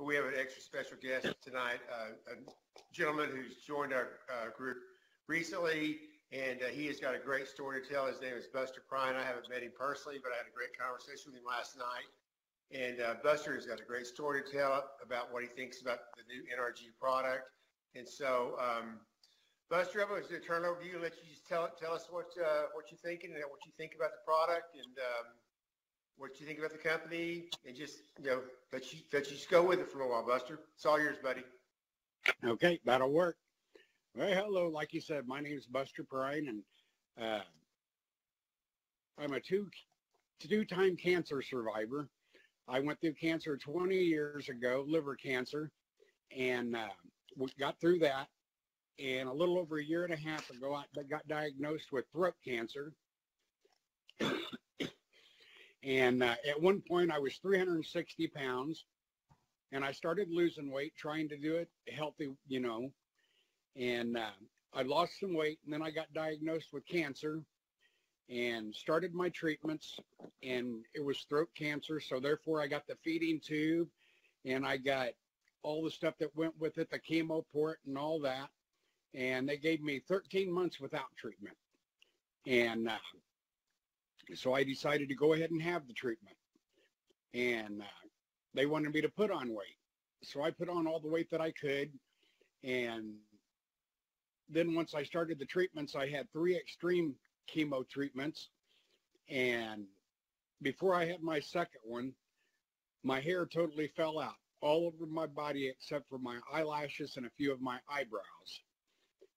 but we have an extra special guest tonight, a gentleman who's joined our group recently, and he has got a great story to tell. His name is Buster Prine. I haven't met him personally, but I had a great conversation with him last night. And Buster has got a great story to tell about what he thinks about the new NRG product. And so, Buster, I'm going to turn it over to you and let you just tell us what you're thinking and what you think about the product and what you think about the company, and just, let you just go with it for a while, Buster. It's all yours, buddy. Okay, that'll work. Well, hello, like you said, my name is Buster Prine, and I'm a two-time cancer survivor. I went through cancer 20 years ago, liver cancer, and we got through that. And a little over a year and a half ago, I got diagnosed with throat cancer. And at one point, I was 360 pounds, and I started losing weight, trying to do it healthy, And I lost some weight, and then I got diagnosed with cancer and started my treatments, and it was throat cancer. So therefore, I got the feeding tube, and I got all the stuff that went with it, the chemo port and all that. And they gave me 13 months without treatment. And so I decided to go ahead and have the treatment. And they wanted me to put on weight. So I put on all the weight that I could. And then once I started the treatments, I had 3 extreme chemo treatments. And before I had my second one, my hair totally fell out all over my body except for my eyelashes and a few of my eyebrows.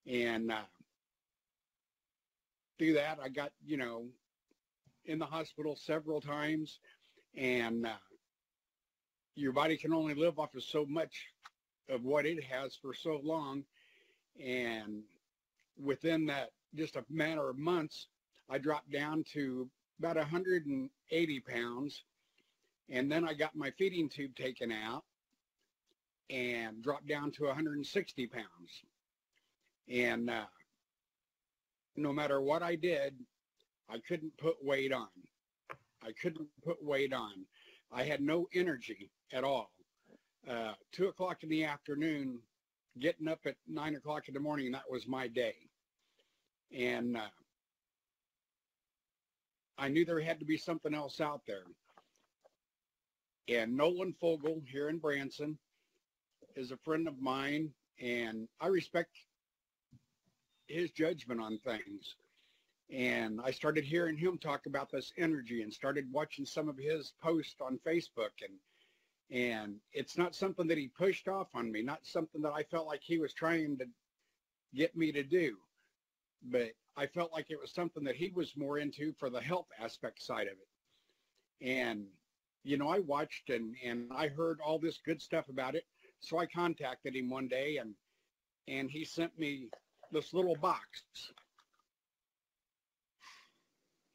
And through that, I got, in the hospital several times. And your body can only live off of so much of what it has for so long. And within that, just a matter of months, I dropped down to about 180 pounds. And then I got my feeding tube taken out and dropped down to 160 pounds. And no matter what I did, I couldn't put weight on. I had no energy at all. 2 o'clock in the afternoon, getting up at 9 o'clock in the morning, that was my day. And I knew there had to be something else out there. And Nolan Fogel here in Branson is a friend of mine, and I respect his judgment on things. And I started hearing him talk about this energy and started watching some of his posts on Facebook. And it's not something that he pushed off on me, not something that I felt like he was trying to get me to do. But I felt like it was something that he was more into for the health aspect side of it. And, I watched and I heard all this good stuff about it. So I contacted him one day, and he sent me this little box.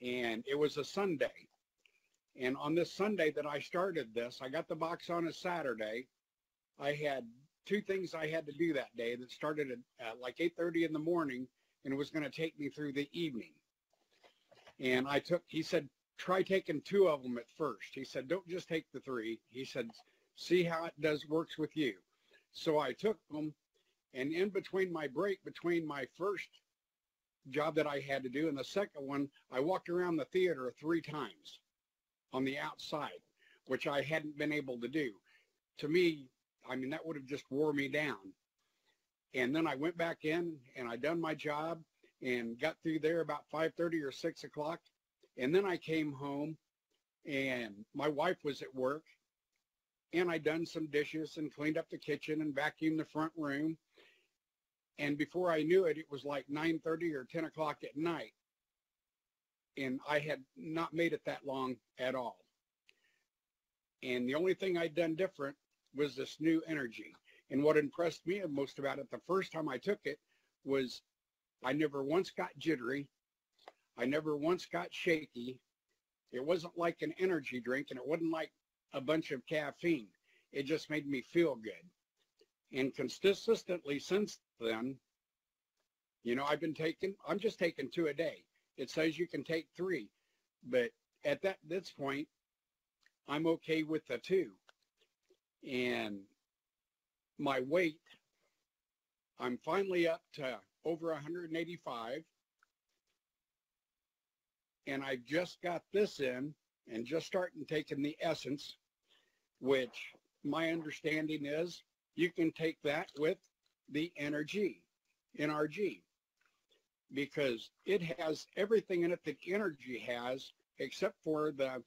And it was a Sunday. And on this Sunday that I started this, I got the box on a Saturday. I had 2 things I had to do that day that started at like 8:30 in the morning, and it was going to take me through the evening. And he said, try taking 2 of them at first. He said, don't just take the 3. He said, see how it works with you. So I took them, and in between my break, between my first job that I had to do and the second one, I walked around the theater 3 times on the outside, which I hadn't been able to do. To me, that would have just wore me down. And then I went back in and I done my job and got through there about 5:30 or 6 o'clock. And then I came home, and my wife was at work, and I done some dishes and cleaned up the kitchen and vacuumed the front room. And before I knew it, it was like 9:30 or 10 o'clock at night. And I had not made it that long at all. And the only thing I'd done different was this new energy. And what impressed me most about it the first time I took it was I never once got jittery. I never once got shaky. It wasn't like an energy drink, and it wasn't like a bunch of caffeine. It just made me feel good. And consistently since then, I'm just taking 2 a day. It says you can take 3, but at this point, I'm okay with the 2. And my weight, I'm finally up to over 185. And I just got this in and just starting taking the ESNCE, which my understanding is you can take that with the NRG, because it has everything in it that energy has, except for the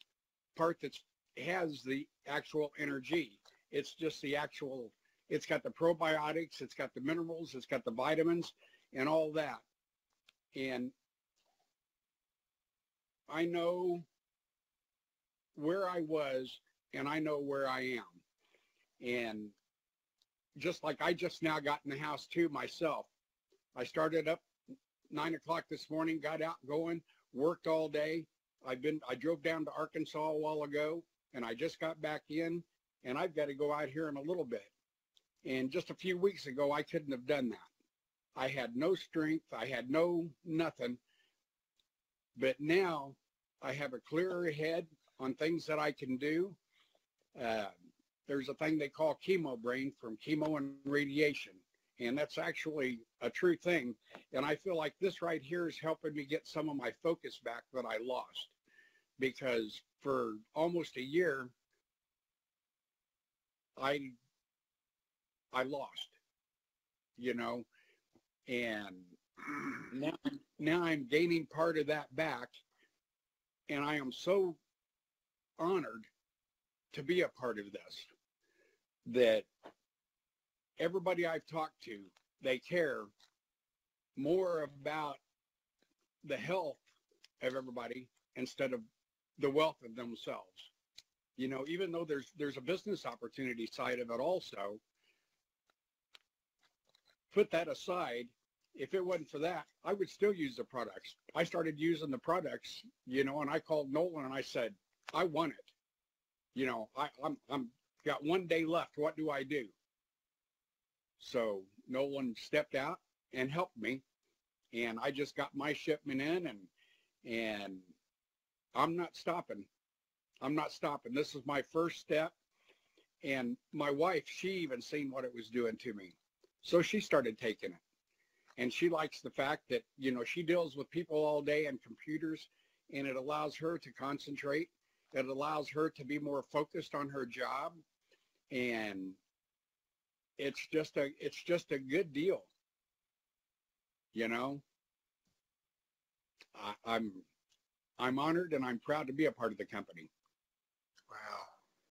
part that has the actual energy. It's just the actual, it's got the probiotics, it's got the minerals, it's got the vitamins and all that. And I know where I was and I know where I am. And just like I just now got in the house too myself. I started up 9 o'clock this morning, got out going, worked all day. I drove down to Arkansas a while ago, and I just got back in, and I've got to go out here in a little bit. And just a few weeks ago, I couldn't have done that. I had no strength. I had no nothing. But now I have a clearer head on things that I can do. There's a thing they call chemo brain, from chemo and radiation. And that's actually a true thing. And I feel like this right here is helping me get some of my focus back that I lost. Because for almost a year, I lost, you know, and now I'm gaining part of that back. And I am so honored to be a part of this, that everybody I've talked to, they care more about the health of everybody instead of the wealth of themselves. You know, even though there's a business opportunity side of it also, put that aside. If it wasn't for that, I would still use the products. I started using the products, you know, and I called Nolan and I said, I want it. You know, I'm got 1 day left. What do I do? So Nolan stepped out and helped me, and I just got my shipment in, and I'm not stopping. I'm not stopping. This is my first step. And my wife, she even seen what it was doing to me. So she started taking it. And she likes the fact that, you know, she deals with people all day and computers, and it allows her to concentrate. It allows her to be more focused on her job. And it's just a good deal. You know, I'm honored and I'm proud to be a part of the company.